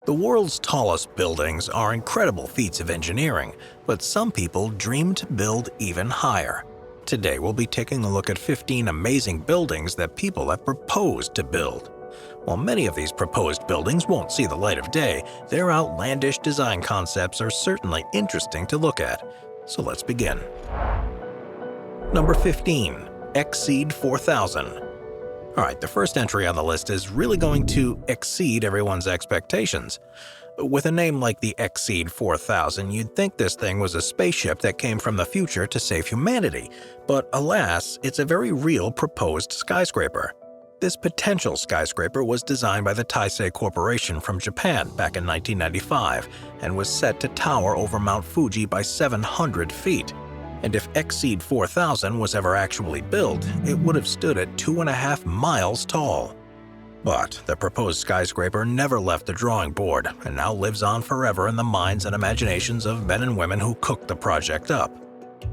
The world's tallest buildings are incredible feats of engineering, but some people dream to build even higher. Today we'll be taking a look at 15 amazing buildings that people have proposed to build. While many of these proposed buildings won't see the light of day, their outlandish design concepts are certainly interesting to look at. So let's begin. Number 15. Exceed 4,000. Alright, the first entry on the list is really going to exceed everyone's expectations. With a name like the Exceed 4000, you'd think this thing was a spaceship that came from the future to save humanity, but alas, it's a very real proposed skyscraper. This potential skyscraper was designed by the Taisei Corporation from Japan back in 1995 and was set to tower over Mount Fuji by 700 feet. And if Exceed 4000 was ever actually built, it would have stood at 2.5 miles tall. But the proposed skyscraper never left the drawing board and now lives on forever in the minds and imaginations of men and women who cooked the project up.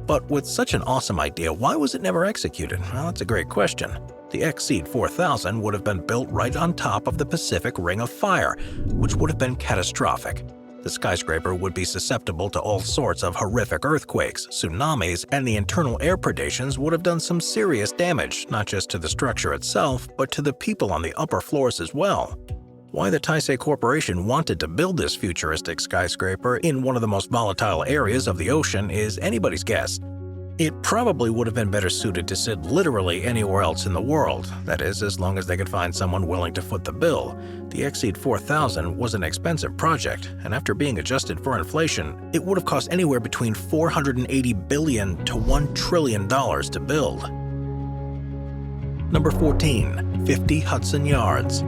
But with such an awesome idea, why was it never executed? Well, that's a great question. The Exceed 4000 would have been built right on top of the Pacific Ring of Fire, which would have been catastrophic. The skyscraper would be susceptible to all sorts of horrific earthquakes, tsunamis, and the internal air predations would have done some serious damage, not just to the structure itself, but to the people on the upper floors as well. Why the Taisei Corporation wanted to build this futuristic skyscraper in one of the most volatile areas of the ocean is anybody's guess. It probably would have been better suited to sit literally anywhere else in the world, that is, as long as they could find someone willing to foot the bill. The Exceed 4000 was an expensive project, and after being adjusted for inflation, it would have cost anywhere between $480 billion to $1 trillion to build. Number 14. 50 Hudson Yards.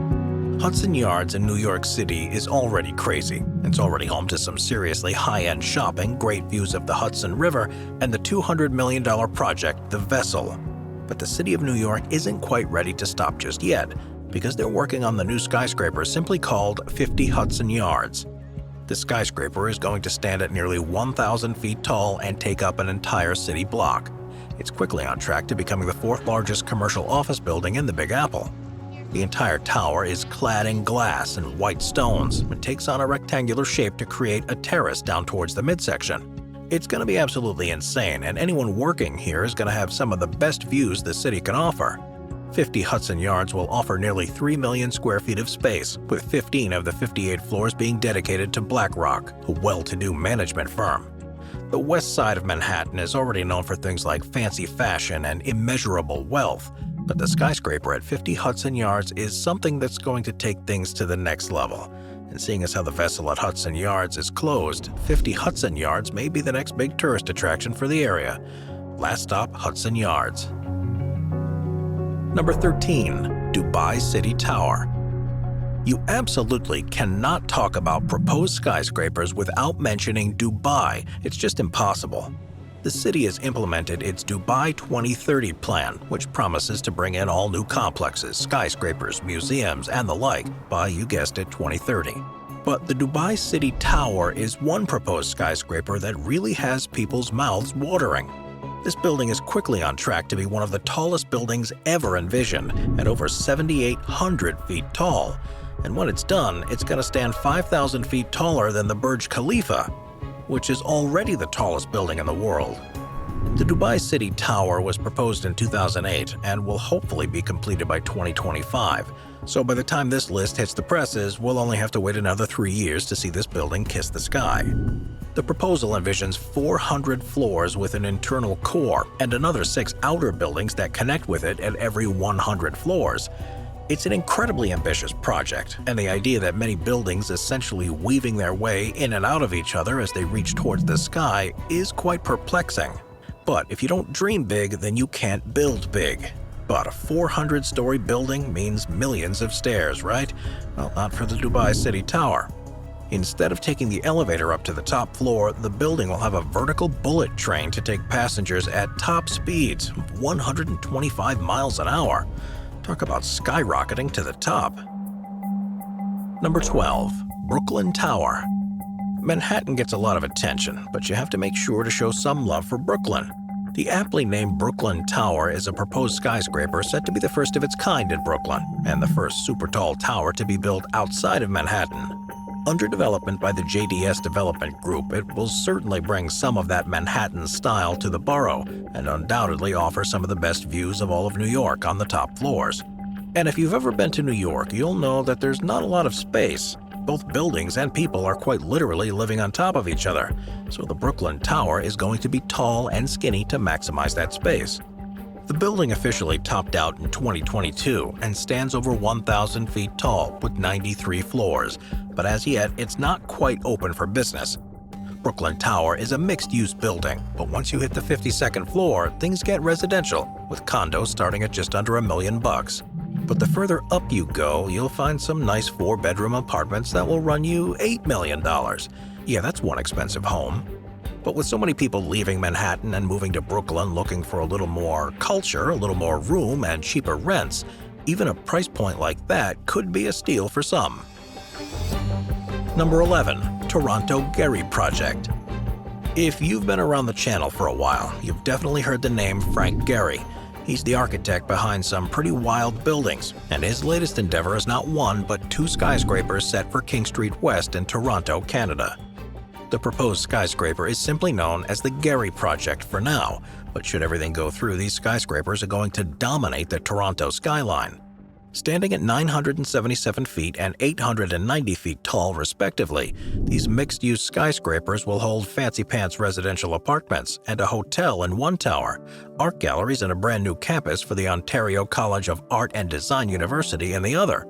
Hudson Yards in New York City is already crazy. It's already home to some seriously high-end shopping, great views of the Hudson River, and the $200 million project, The Vessel. But the city of New York isn't quite ready to stop just yet, because they're working on the new skyscraper simply called 50 Hudson Yards. The skyscraper is going to stand at nearly 1,000 feet tall and take up an entire city block. It's quickly on track to becoming the fourth largest commercial office building in the Big Apple. The entire tower is clad in glass and white stones and takes on a rectangular shape to create a terrace down towards the midsection. It's going to be absolutely insane, and anyone working here is going to have some of the best views the city can offer. 50 Hudson Yards will offer nearly 3 million square feet of space, with 15 of the 58 floors being dedicated to BlackRock, a well-to-do management firm. The west side of Manhattan is already known for things like fancy fashion and immeasurable wealth, but the skyscraper at 50 Hudson Yards is something that's going to take things to the next level. And seeing as how the Vessel at Hudson Yards is closed, 50 Hudson Yards may be the next big tourist attraction for the area. Last stop, Hudson Yards. Number 13. Dubai City Tower. You absolutely cannot talk about proposed skyscrapers without mentioning Dubai. It's just impossible. The city has implemented its Dubai 2030 plan, which promises to bring in all new complexes, skyscrapers, museums, and the like by, you guessed it, 2030. But the Dubai City Tower is one proposed skyscraper that really has people's mouths watering. This building is quickly on track to be one of the tallest buildings ever envisioned, at over 7,800 feet tall. And when it's done, it's going to stand 5,000 feet taller than the Burj Khalifa, which is already the tallest building in the world. The Dubai City Tower was proposed in 2008 and will hopefully be completed by 2025. So by the time this list hits the presses, we'll only have to wait another 3 years to see this building kiss the sky. The proposal envisions 400 floors with an internal core and another 6 outer buildings that connect with it at every 100 floors. It's an incredibly ambitious project, and the idea that many buildings essentially weaving their way in and out of each other as they reach towards the sky is quite perplexing. But if you don't dream big, then you can't build big. But a 400-story building means millions of stairs, right? Well, not for the Dubai City Tower. Instead of taking the elevator up to the top floor, the building will have a vertical bullet train to take passengers at top speeds of 125 miles an hour. Talk about skyrocketing to the top. Number 12. Brooklyn Tower. Manhattan gets a lot of attention, but you have to make sure to show some love for Brooklyn. The aptly named Brooklyn Tower is a proposed skyscraper set to be the first of its kind in Brooklyn, and the first super tall tower to be built outside of Manhattan. Under development by the JDS Development Group, it will certainly bring some of that Manhattan style to the borough and undoubtedly offer some of the best views of all of New York on the top floors. And if you've ever been to New York, you'll know that there's not a lot of space. Both buildings and people are quite literally living on top of each other, so the Brooklyn Tower is going to be tall and skinny to maximize that space. The building officially topped out in 2022 and stands over 1,000 feet tall with 93 floors, but as yet it's not quite open for business. Brooklyn Tower is a mixed-use building, but once you hit the 52nd floor, things get residential, with condos starting at just under $1 million. But the further up you go, you'll find some nice 4-bedroom apartments that will run you $8 million. Yeah, that's one expensive home. But with so many people leaving Manhattan and moving to Brooklyn looking for a little more culture, a little more room, and cheaper rents, even a price point like that could be a steal for some. Number 11. Toronto Gehry Project. If you've been around the channel for a while, you've definitely heard the name Frank Gehry. He's the architect behind some pretty wild buildings, and his latest endeavor is not one but 2 skyscrapers set for King Street West in Toronto, Canada. The proposed skyscraper is simply known as the Gehry Project for now, but should everything go through, these skyscrapers are going to dominate the Toronto skyline. Standing at 977 feet and 890 feet tall respectively, these mixed-use skyscrapers will hold fancy-pants residential apartments and a hotel in one tower, art galleries and a brand-new campus for the Ontario College of Art and Design University in the other.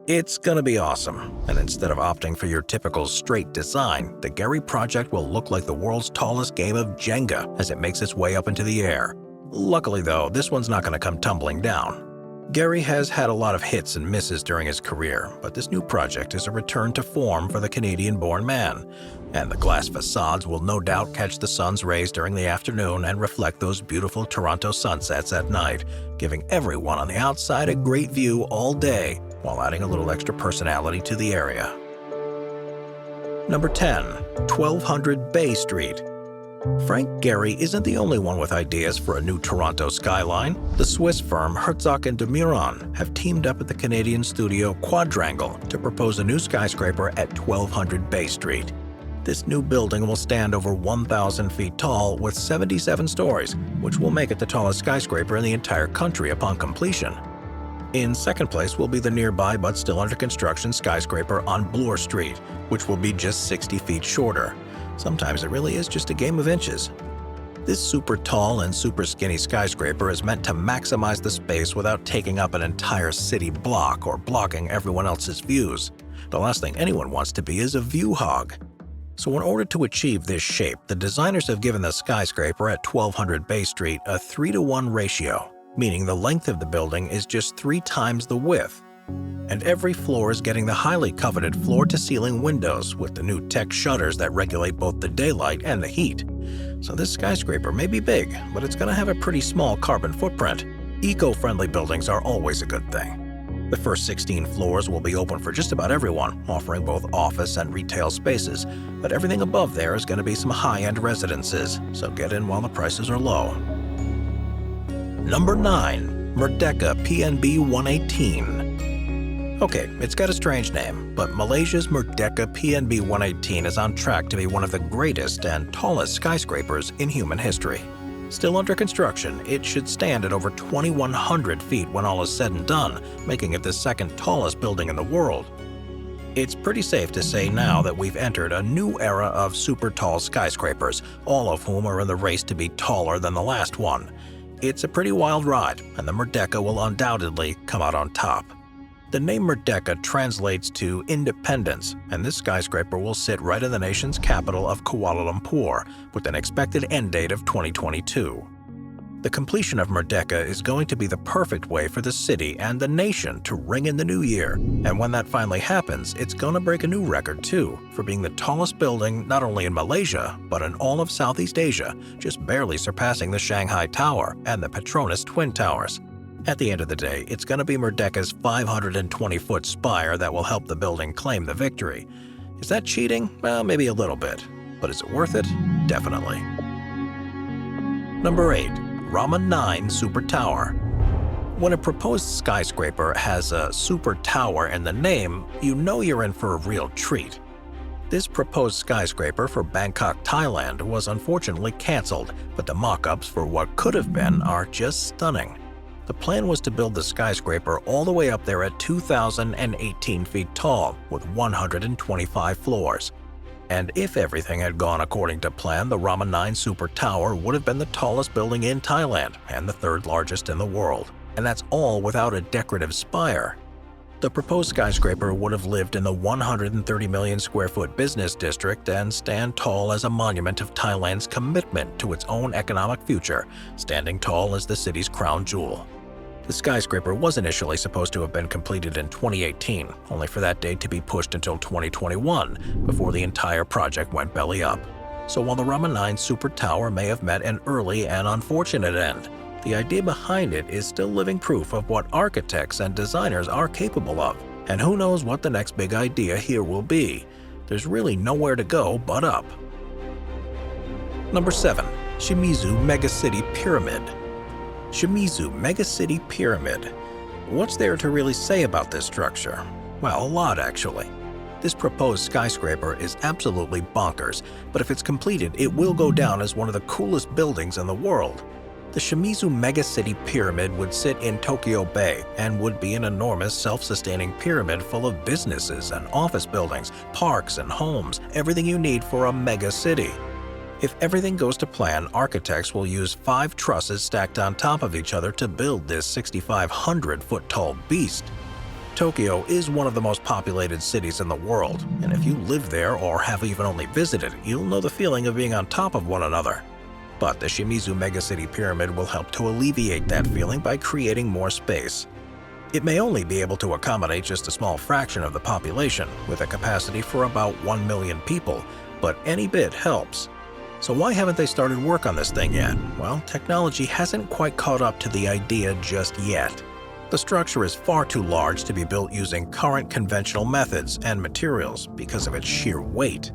It's gonna be awesome, and instead of opting for your typical straight design, the Gehry Project will look like the world's tallest game of Jenga as it makes its way up into the air. Luckily though, this one's not gonna come tumbling down. Gehry has had a lot of hits and misses during his career, but this new project is a return to form for the Canadian-born man, and the glass facades will no doubt catch the sun's rays during the afternoon and reflect those beautiful Toronto sunsets at night, giving everyone on the outside a great view all day, while adding a little extra personality to the area. Number 10. 1200 Bay Street. Frank Gehry isn't the only one with ideas for a new Toronto skyline. The Swiss firm Herzog & de Meuron have teamed up at the Canadian studio Quadrangle to propose a new skyscraper at 1200 Bay Street. This new building will stand over 1,000 feet tall with 77 stories, which will make it the tallest skyscraper in the entire country upon completion. In second place will be the nearby but still under construction skyscraper on Bloor Street, which will be just 60 feet shorter. Sometimes it really is just a game of inches. This super tall and super skinny skyscraper is meant to maximize the space without taking up an entire city block or blocking everyone else's views. The last thing anyone wants to be is a view hog. So in order to achieve this shape, the designers have given the skyscraper at 1200 Bay Street a 3-to-1 ratio, meaning the length of the building is just 3 times the width. And every floor is getting the highly coveted floor-to-ceiling windows with the new tech shutters that regulate both the daylight and the heat. So this skyscraper may be big, but it's going to have a pretty small carbon footprint. Eco-friendly buildings are always a good thing. The first 16 floors will be open for just about everyone, offering both office and retail spaces, but everything above there is going to be some high-end residences, so get in while the prices are low. Number 9. Merdeka PB118. Okay, it's got a strange name, but Malaysia's Merdeka PB118 is on track to be one of the greatest and tallest skyscrapers in human history. Still under construction, it should stand at over 2,100 feet when all is said and done, making it the second tallest building in the world. It's pretty safe to say now that we've entered a new era of super tall skyscrapers, all of whom are in the race to be taller than the last one. It's a pretty wild ride, and the Merdeka will undoubtedly come out on top. The name Merdeka translates to independence, and this skyscraper will sit right in the nation's capital of Kuala Lumpur, with an expected end date of 2022. The completion of Merdeka is going to be the perfect way for the city and the nation to ring in the new year, and when that finally happens, it's gonna break a new record too, for being the tallest building not only in Malaysia, but in all of Southeast Asia, just barely surpassing the Shanghai Tower and the Petronas Twin Towers. At the end of the day, it's going to be Merdeka's 520-foot spire that will help the building claim the victory. Is that cheating? Well, maybe a little bit. But is it worth it? Definitely. Number 8. Ramen 9 Super Tower. When a proposed skyscraper has a super tower in the name, you know you're in for a real treat. This proposed skyscraper for Bangkok, Thailand was unfortunately cancelled, but the mock-ups for what could have been are just stunning. The plan was to build the skyscraper all the way up there at 2,018 feet tall, with 125 floors. And if everything had gone according to plan, the Ramen 9 Super Tower would have been the tallest building in Thailand and the third largest in the world. And that's all without a decorative spire. The proposed skyscraper would have lived in the 130 million square foot business district and stand tall as a monument of Thailand's commitment to its own economic future, standing tall as the city's crown jewel. The skyscraper was initially supposed to have been completed in 2018, only for that date to be pushed until 2021 before the entire project went belly up. So while the Ramen 9 Super Tower may have met an early and unfortunate end, the idea behind it is still living proof of what architects and designers are capable of. And who knows what the next big idea here will be. There's really nowhere to go but up. Number 7. Shimizu Megacity Pyramid. Shimizu Megacity Pyramid. What's there to really say about this structure? Well, a lot actually. This proposed skyscraper is absolutely bonkers, but if it's completed, it will go down as one of the coolest buildings in the world. The Shimizu Megacity Pyramid would sit in Tokyo Bay and would be an enormous self-sustaining pyramid full of businesses and office buildings, parks and homes, everything you need for a mega city. If everything goes to plan, architects will use 5 trusses stacked on top of each other to build this 6,500-foot-tall beast. Tokyo is one of the most populated cities in the world, and if you live there or have even only visited, you'll know the feeling of being on top of one another. But the Shimizu Megacity Pyramid will help to alleviate that feeling by creating more space. It may only be able to accommodate just a small fraction of the population, with a capacity for about 1 million people, but any bit helps. So why haven't they started work on this thing yet? Well, technology hasn't quite caught up to the idea just yet. The structure is far too large to be built using current conventional methods and materials because of its sheer weight.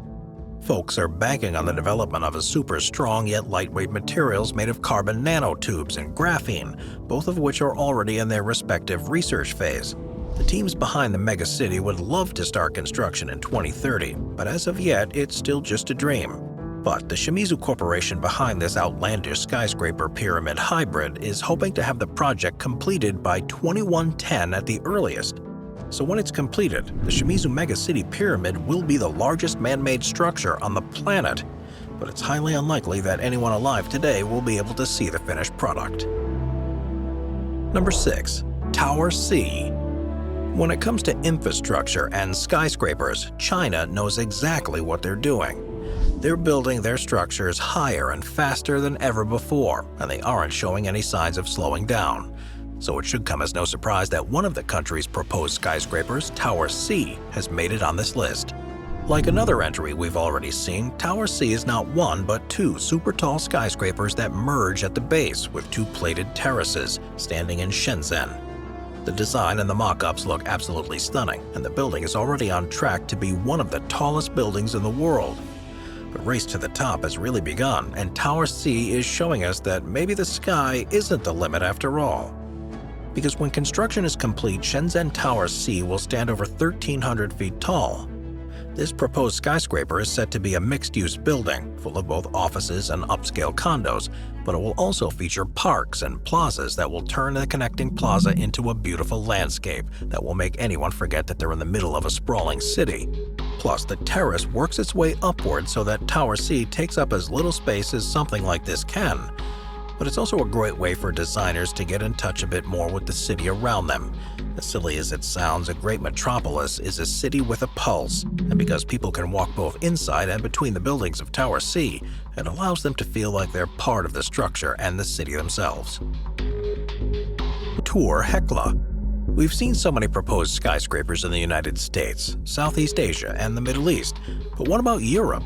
Folks are banking on the development of a super strong yet lightweight materials made of carbon nanotubes and graphene, both of which are already in their respective research phase. The teams behind the megacity would love to start construction in 2030, but as of yet, it's still just a dream. But the Shimizu Corporation behind this outlandish skyscraper pyramid hybrid is hoping to have the project completed by 2110 at the earliest. So when it's completed, the Shimizu Megacity Pyramid will be the largest man-made structure on the planet, but it's highly unlikely that anyone alive today will be able to see the finished product. Number 6. Tower C. When it comes to infrastructure and skyscrapers, China knows exactly what they're doing. They're building their structures higher and faster than ever before, and they aren't showing any signs of slowing down. So it should come as no surprise that one of the country's proposed skyscrapers, Tower C, has made it on this list. Like another entry we've already seen, Tower C is not one but 2 super tall skyscrapers that merge at the base with 2 plated terraces standing in Shenzhen. The design and the mock-ups look absolutely stunning, and the building is already on track to be one of the tallest buildings in the world. The race to the top has really begun, and Tower C is showing us that maybe the sky isn't the limit after all. Because when construction is complete, Shenzhen Tower C will stand over 1,300 feet tall. This proposed skyscraper is set to be a mixed-use building, full of both offices and upscale condos, but it will also feature parks and plazas that will turn the connecting plaza into a beautiful landscape that will make anyone forget that they're in the middle of a sprawling city. Plus, the terrace works its way upward so that Tower C takes up as little space as something like this can. But it's also a great way for designers to get in touch a bit more with the city around them. As silly as it sounds, a great metropolis is a city with a pulse, and because people can walk both inside and between the buildings of Tower C, it allows them to feel like they're part of the structure and the city themselves. Tour Hekla. We've seen so many proposed skyscrapers in the United States, Southeast Asia, and the Middle East, but what about Europe?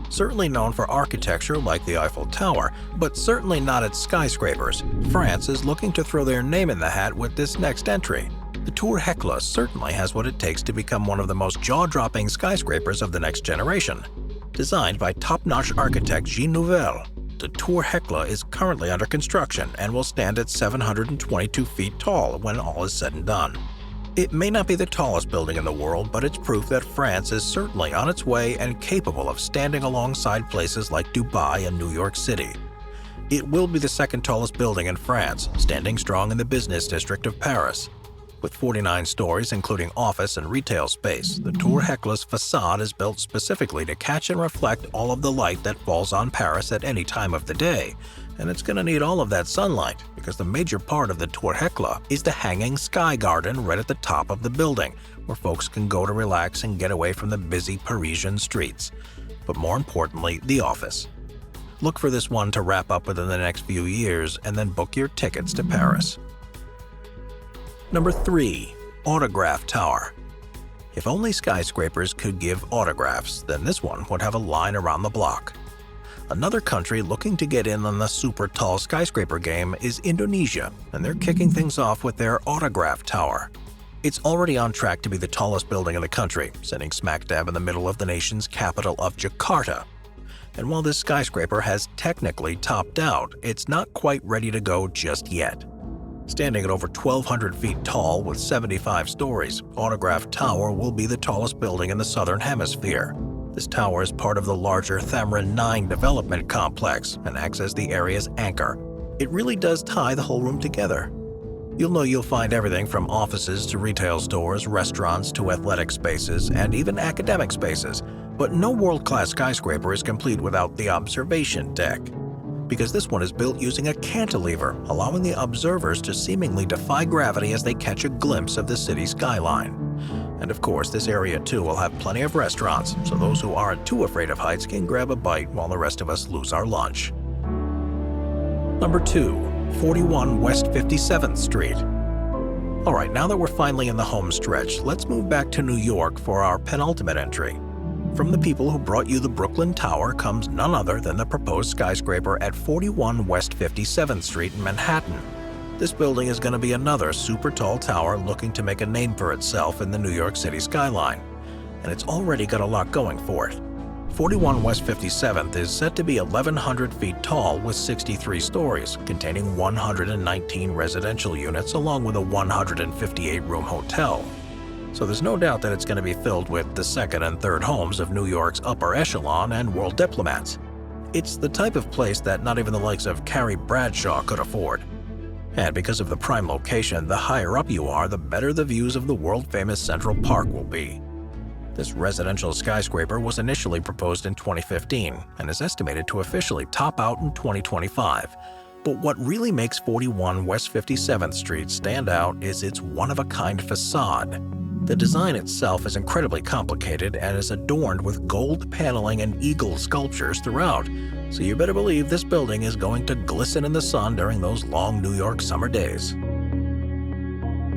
Certainly known for architecture like the Eiffel Tower, but certainly not its skyscrapers, France is looking to throw their name in the hat with this next entry. The Tour Hekla certainly has what it takes to become one of the most jaw-dropping skyscrapers of the next generation. Designed by top-notch architect Jean Nouvel, the Tour Hekla is currently under construction and will stand at 722 feet tall when all is said and done. It may not be the tallest building in the world, but it's proof that France is certainly on its way and capable of standing alongside places like Dubai and New York City. It will be the second tallest building in France, standing strong in the business district of Paris. With 49 stories, including office and retail space, the Tour Hecla's facade is built specifically to catch and reflect all of the light that falls on Paris at any time of the day. And it's going to need all of that sunlight, because the major part of the Tour Hecla is the hanging sky garden right at the top of the building, where folks can go to relax and get away from the busy Parisian streets. But more importantly, the office. Look for this one to wrap up within the next few years, and then book your tickets to Paris. Number 3. Autograph Tower. If only skyscrapers could give autographs, then this one would have a line around the block. Another country looking to get in on the super tall skyscraper game is Indonesia, and they're kicking things off with their Autograph Tower. It's already on track to be the tallest building in the country, sitting smack dab in the middle of the nation's capital of Jakarta. And while this skyscraper has technically topped out, it's not quite ready to go just yet. Standing at over 1,200 feet tall with 75 stories, Autograph Tower will be the tallest building in the Southern Hemisphere. This tower is part of the larger Thamrin 9 development complex and acts as the area's anchor. It really does tie the whole room together. You'll find everything from offices to retail stores, restaurants to athletic spaces, and even academic spaces. But no world-class skyscraper is complete without the observation deck, because this one is built using a cantilever, allowing the observers to seemingly defy gravity as they catch a glimpse of the city skyline. And of course, this area too will have plenty of restaurants, so those who aren't too afraid of heights can grab a bite while the rest of us lose our lunch. Number 2. 41 West 57th Street. Alright, now that we're finally in the home stretch, let's move back to New York for our penultimate entry. From the people who brought you the Brooklyn Tower comes none other than the proposed skyscraper at 41 West 57th Street in Manhattan. This building is going to be another super tall tower looking to make a name for itself in the New York City skyline. And it's already got a lot going for it. 41 West 57th is set to be 1,100 feet tall with 63 stories, containing 119 residential units along with a 158-room hotel. So there's no doubt that it's going to be filled with the second and third homes of New York's upper echelon and world diplomats. It's the type of place that not even the likes of Carrie Bradshaw could afford. And because of the prime location, the higher up you are, the better the views of the world-famous Central Park will be. This residential skyscraper was initially proposed in 2015 and is estimated to officially top out in 2025. But what really makes 41 West 57th Street stand out is its one-of-a-kind facade. The design itself is incredibly complicated and is adorned with gold paneling and eagle sculptures throughout, so you better believe this building is going to glisten in the sun during those long New York summer days.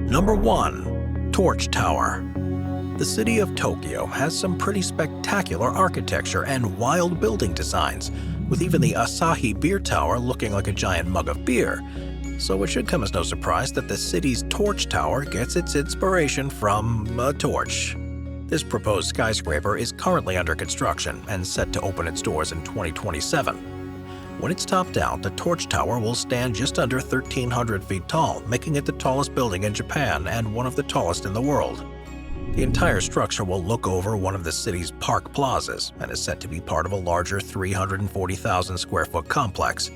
Number 1. Torch Tower. The city of Tokyo has some pretty spectacular architecture and wild building designs, with even the Asahi Beer Tower looking like a giant mug of beer. So it should come as no surprise that the city's Torch Tower gets its inspiration from a torch. This proposed skyscraper is currently under construction and set to open its doors in 2027. When it's topped out, the Torch Tower will stand just under 1,300 feet tall, making it the tallest building in Japan and one of the tallest in the world. The entire structure will look over one of the city's park plazas and is set to be part of a larger 340,000 square foot complex.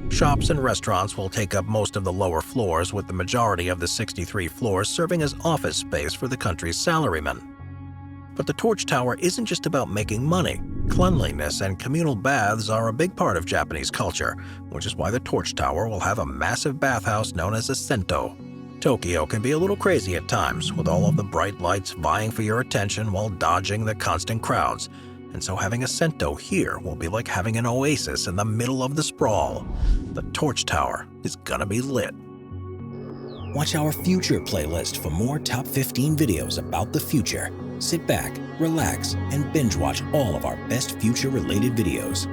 Shops and restaurants will take up most of the lower floors, with the majority of the 63 floors serving as office space for the country's salarymen. But the Torch Tower isn't just about making money. Cleanliness and communal baths are a big part of Japanese culture, which is why the Torch Tower will have a massive bathhouse known as a sento. Tokyo can be a little crazy at times, with all of the bright lights vying for your attention while dodging the constant crowds. And so having a sento here will be like having an oasis in the middle of the sprawl. The Torch Tower is gonna be lit. Watch our future playlist for more top 15 videos about the future. Sit back, relax, and binge watch all of our best future-related videos.